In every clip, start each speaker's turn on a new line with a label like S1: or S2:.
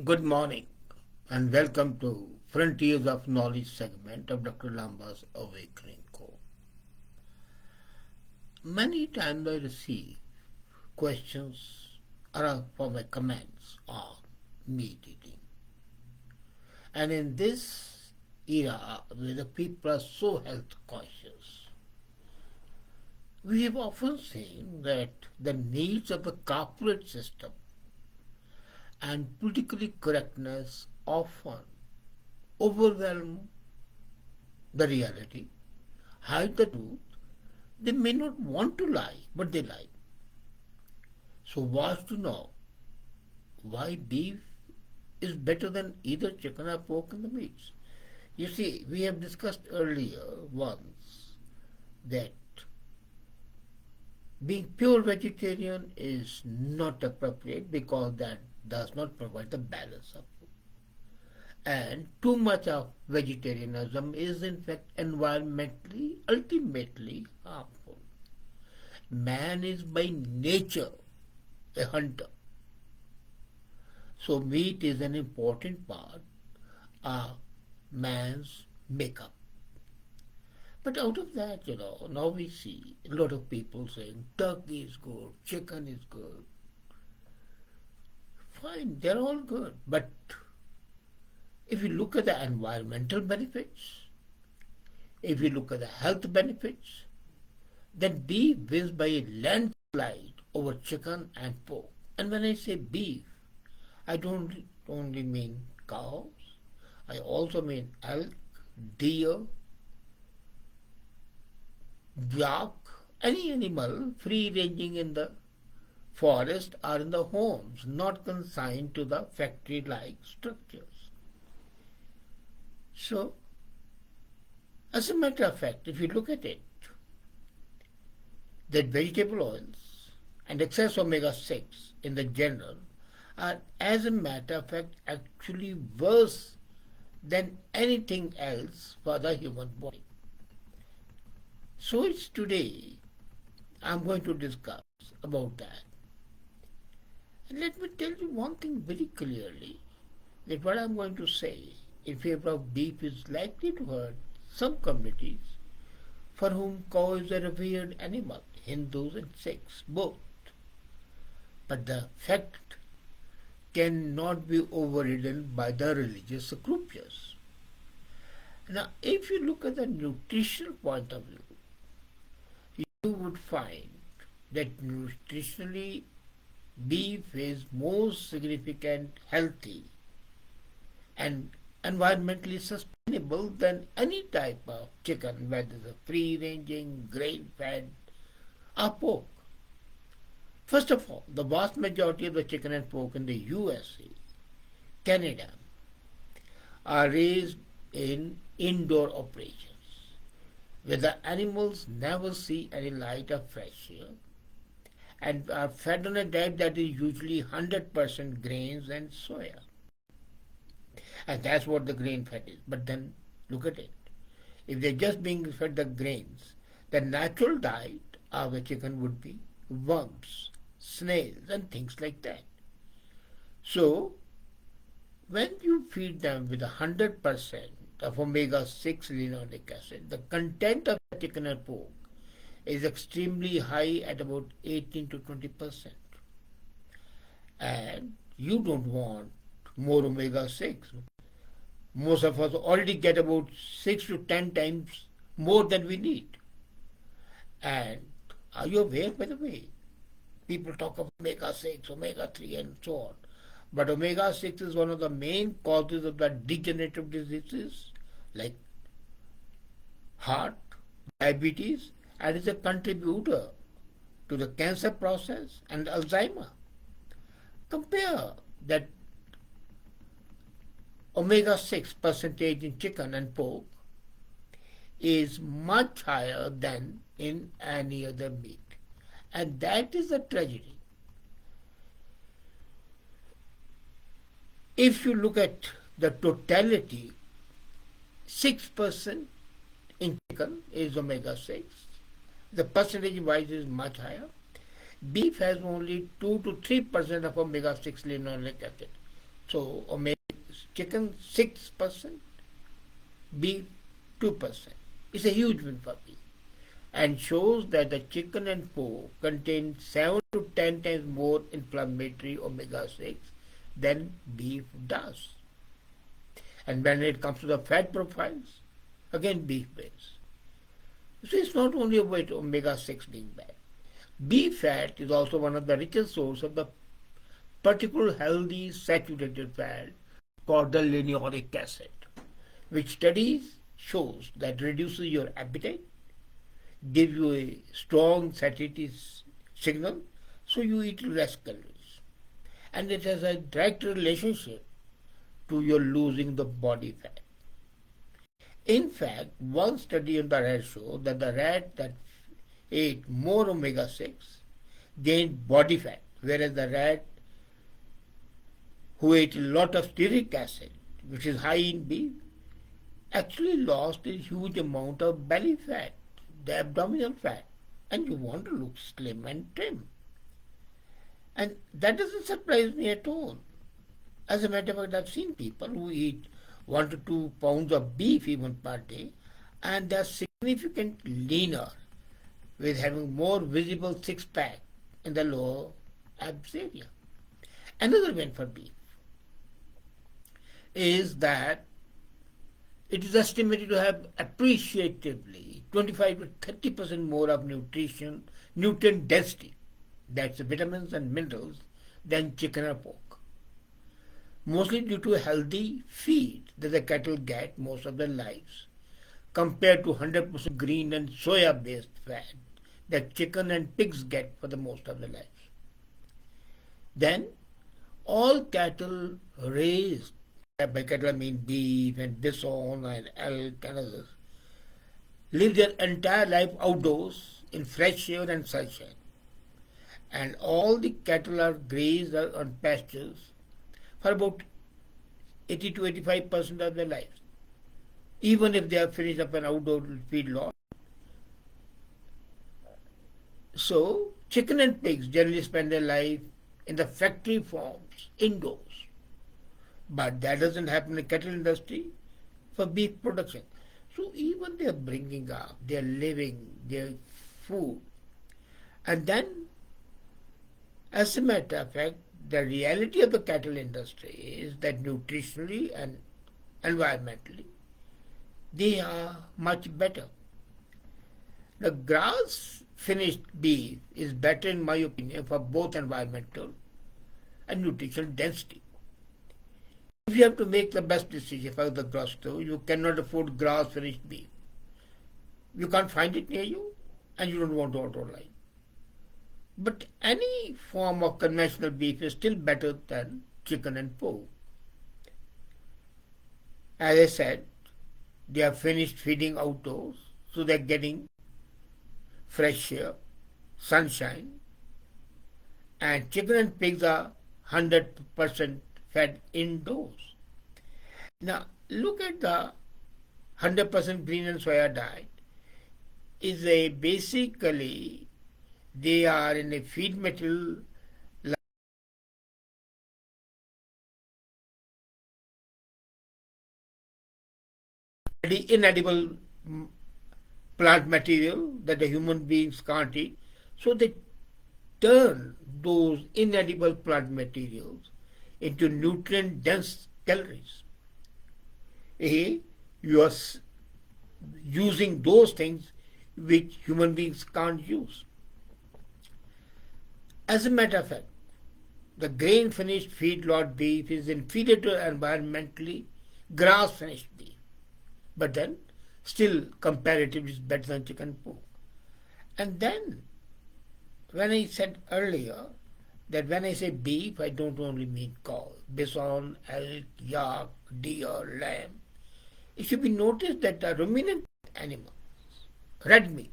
S1: Good morning and welcome to Frontiers of Knowledge segment of Dr. Lamba's Awakening Call. Many times I receive questions around for my comments on meat eating. And in this era where the people are so health conscious, we have often seen that the needs of the corporate system and politically correctness often overwhelm the reality, hide the truth. They may not want to lie, but they lie. So wants to know why beef is better than either chicken or pork in the meats. You see, we have discussed earlier once that being pure vegetarian is not appropriate because that does not provide the balance of food. And too much of vegetarianism is in fact environmentally ultimately harmful. Man is by nature a hunter. So meat is an important part of man's makeup. But out of that, now we see a lot of people saying turkey is good, chicken is good. Fine, they're all good. But if you look at the environmental benefits, if you look at the health benefits, then beef wins by a landslide over chicken and pork. And when I say beef, I don't only mean cows, I also mean elk, deer, yak, any animal free ranging in the forest or in the homes, not consigned to the factory like structures. So, as a matter of fact, if you look at it, that vegetable oils and excess omega 6 in the general are, as a matter of fact, actually worse than anything else for the human body. So it's today I'm going to discuss about that. And let me tell you one thing very clearly, that what I'm going to say in favor of beef is likely to hurt some communities for whom cow is a revered animal, Hindus and Sikhs both. But the fact cannot be overridden by the religious scruples. Now, if you look at the nutritional point of view, you would find that nutritionally beef is more significant, healthy, and environmentally sustainable than any type of chicken, whether it's a free-ranging, grain-fed, or pork. First of all, the vast majority of the chicken and pork in the USA, Canada, are raised in indoor operations, where the animals never see any light of fresh air and are fed on a diet that is usually 100% grains and soya. And that's what the grain fed is. But then look at it. If they're just being fed the grains, the natural diet of a chicken would be worms, snails, and things like that. So, when you feed them with 100% of omega 6 linoleic acid, the content of chicken and pork is extremely high at about 18 to 20%. And you don't want more omega 6. Most of us already get about 6 to 10 times more than we need. And are you aware, by the way? People talk of omega 6, omega 3, and so on. But omega 6 is one of the main causes of the degenerative diseases like heart, diabetes, and is a contributor to the cancer process and Alzheimer. Compare that omega 6 percentage in chicken and pork is much higher than in any other meat. And that is a tragedy. If you look at the totality, 6% in chicken is omega 6. The percentage wise is much higher. Beef has only 2 to 3% of omega 6 linoleic acid. So omega chicken 6%, beef 2%. It's a huge win for beef and shows that the chicken and pork contain 7 to 10 times more inflammatory omega 6 than beef does. And when it comes to the fat profiles, again beef wins. So it's not only about omega 6 being bad. Beef fat is also one of the richest sources of the particular healthy saturated fat called the linoleic acid, which studies shows that reduces your appetite, gives you a strong satiety signal, so you eat less calories. And it has a direct relationship to your losing the body fat. In fact, one study on the rat showed that the rat that ate more omega 6 gained body fat, whereas the rat who ate a lot of stearic acid, which is high in beef, actually lost a huge amount of belly fat, the abdominal fat, and you want to look slim and trim. And that doesn't surprise me at all. As a matter of fact, I've seen people who eat 1 to 2 pounds of beef even per day, and they're significantly leaner, with having more visible six pack in the lower abs area. Another win for beef is that it is estimated to have appreciatively 25 to 30% more of nutrient density, that's vitamins and minerals, than chicken or pork. Mostly due to a healthy feed that the cattle get most of their lives, compared to 100% green and soya based fat that chicken and pigs get for the most of their lives. Then, all cattle raised, by cattle I mean beef and bison and elk and others, live their entire life outdoors in fresh air and sunshine. And all the cattle are grazed on pastures for about 80 to 85% of their lives, even if they are finished up an outdoor feedlot. So, chicken and pigs generally spend their life in the factory farms, indoors. But that doesn't happen in the cattle industry for beef production. So, even they are bringing up their living, their food. And then, as a matter of fact, the reality of the cattle industry is that nutritionally and environmentally, they are much better. The grass finished beef is better, in my opinion, for both environmental and nutritional density. If you have to make the best decision for the grass, though, you cannot afford grass finished beef. You can't find it near you, and you don't want to order online. But any form of conventional beef is still better than chicken and pork. As I said, they are finished feeding outdoors, so they're getting fresh air, sunshine, and chicken and pigs are 100% fed indoors. Now, look at the 100% green and soya diet. Is a basically they are in a feed material inedible plant material that the human beings can't eat. So they turn those inedible plant materials into nutrient dense calories. You are using those things which human beings can't use. As a matter of fact, the grain finished feedlot beef is inferior to environmentally grass finished beef, but then still comparatively is better than chicken and pork. And then, when I said earlier that when I say beef, I don't only mean cow, bison, elk, yak, deer, lamb. It should be noticed that the ruminant animals, red meat,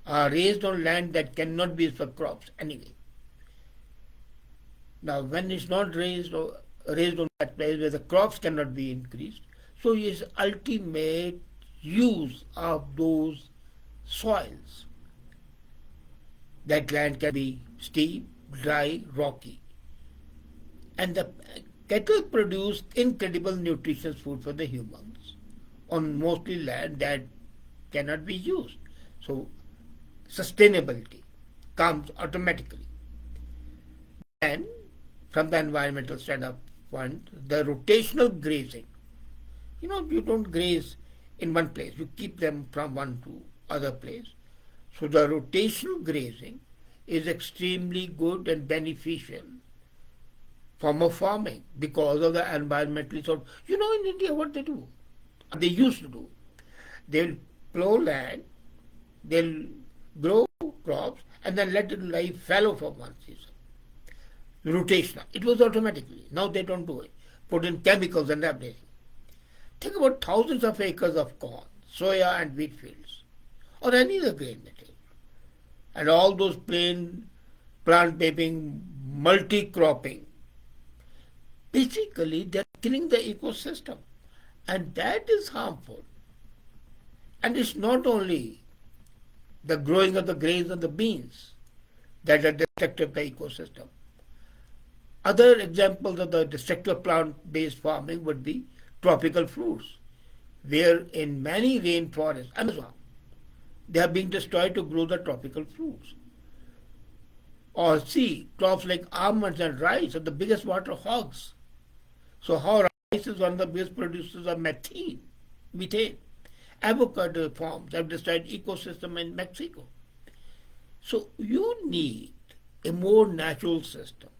S1: are raised on land that cannot be used for crops anyway. Now, when it's not raised on that place where the crops cannot be increased, so its ultimate use of those soils. That land can be steep, dry, rocky. And the Cattle produce incredible nutritious food for the humans on mostly land that cannot be used. So sustainability comes automatically. And from the environmental standpoint, the rotational grazing. You don't graze in one place. You keep them from one to other place. So the rotational grazing is extremely good and beneficial form of farming because of the environmentally sort. In India what they do, they used to do. They'll plow land, they'll grow crops, and then let it lie fallow for one season. Rotational. It was automatically. Now they don't do it. Put in chemicals and everything. Think about thousands of acres of corn, soya, and wheat fields, or any other grain material, and all those plain plant basing, multi cropping. Basically, they're killing the ecosystem, and that is harmful. And it's not only the growing of the grains and the beans that are destructive to the ecosystem. Other examples of the destructive plant-based farming would be tropical fruits, where in many rainforests, Amazon, they are being destroyed to grow the tropical fruits. Or see, crops like almonds and rice are the biggest water hogs. So how rice is one of the biggest producers of methane. Avocado farms have destroyed ecosystem in Mexico. So you need a more natural system,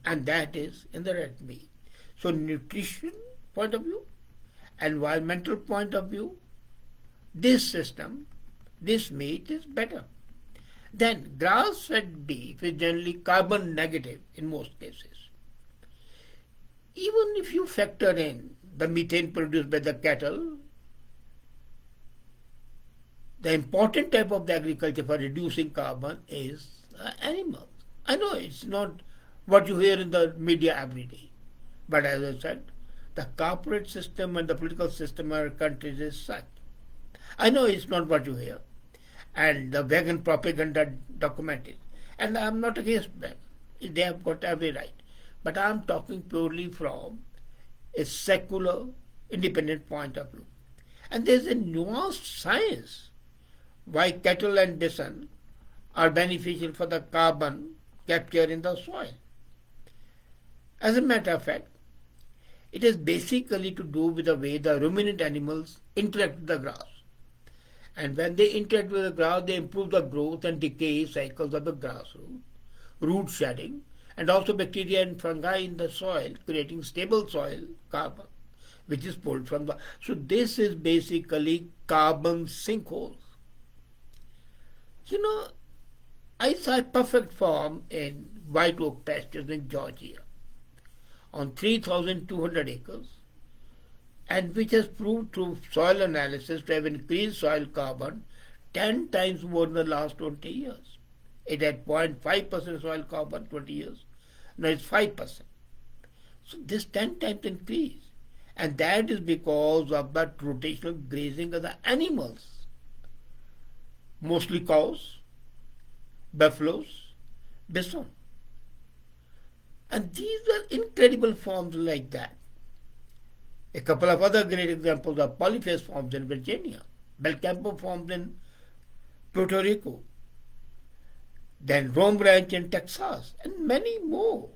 S1: and that is in the red meat. So nutrition point of view, environmental point of view, this system, this meat is better. Then grass-fed beef is generally carbon negative in most cases. Even if you factor in the methane produced by the cattle, the important type of the agriculture for reducing carbon is animals. I know it's not what you hear in the media every day, but as I said, the corporate system and the political system of our countries is such. I know it's not what you hear, and the vegan propaganda documented, and I'm not against them. They have got every right. But I'm talking purely from a secular, independent point of view. And there's a nuanced science why cattle and bison are beneficial for the carbon capture in the soil. As a matter of fact, it is basically to do with the way the ruminant animals interact with the grass. And when they interact with the grass, they improve the growth and decay cycles of the grass root shedding, and also bacteria and fungi in the soil, creating stable soil carbon, which is pulled from the. So this is basically carbon sinkholes. I saw a perfect farm in white oak pastures in Georgia on 3,200 acres, and which has proved through soil analysis to have increased soil carbon 10 times more in the last 20 years. It had 0.5% soil carbon 20 years. Now it's 5%. So this 10 times increase. And that is because of that rotational grazing of the animals. Mostly cows, buffaloes, bison. And these are incredible farms like that. A couple of other great examples are polyphase farms in Virginia, Belcampo farms in Puerto Rico, then Rome Ranch in Texas, and many more.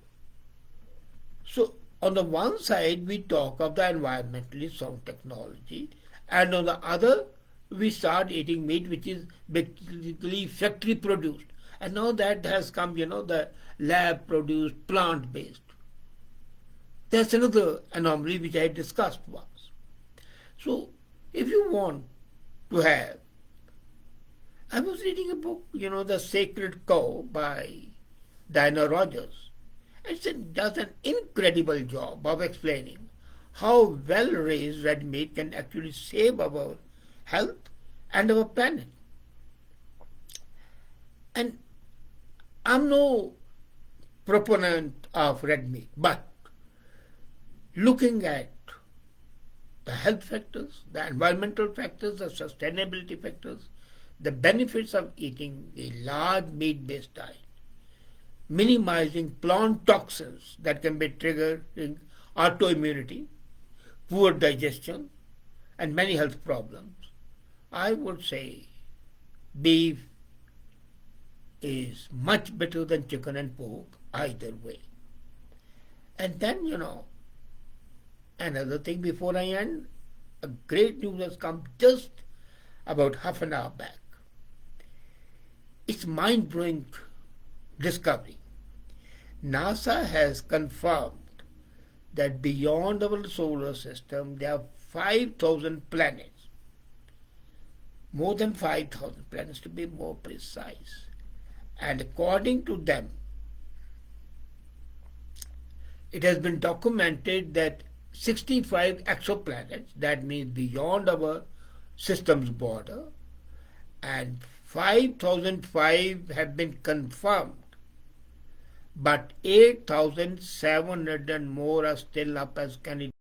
S1: So on the one side, we talk of the environmentally sound technology, and on the other, we start eating meat which is basically factory produced. And now that has come, the lab produced, plant based. That's another anomaly which I discussed once. So if you want to have, I was reading a book, The Sacred Cow by Diana Rogers. It does an incredible job of explaining how well-raised red meat can actually save our health and our planet. And I'm no proponent of red meat, but looking at the health factors, the environmental factors, the sustainability factors, the benefits of eating a large meat-based diet, minimizing plant toxins that can be triggering autoimmunity, poor digestion, and many health problems. I would say beef is much better than chicken and pork either way. And then, another thing before I end, a great news has come just about half an hour back. It's mind-blowing discovery. NASA has confirmed that beyond our solar system there are 5,000 planets, more than 5,000 planets to be more precise. And according to them, it has been documented that 65 exoplanets, that means beyond our system's border, and 5,005 have been confirmed, but 8,700 and more are still up as candidates.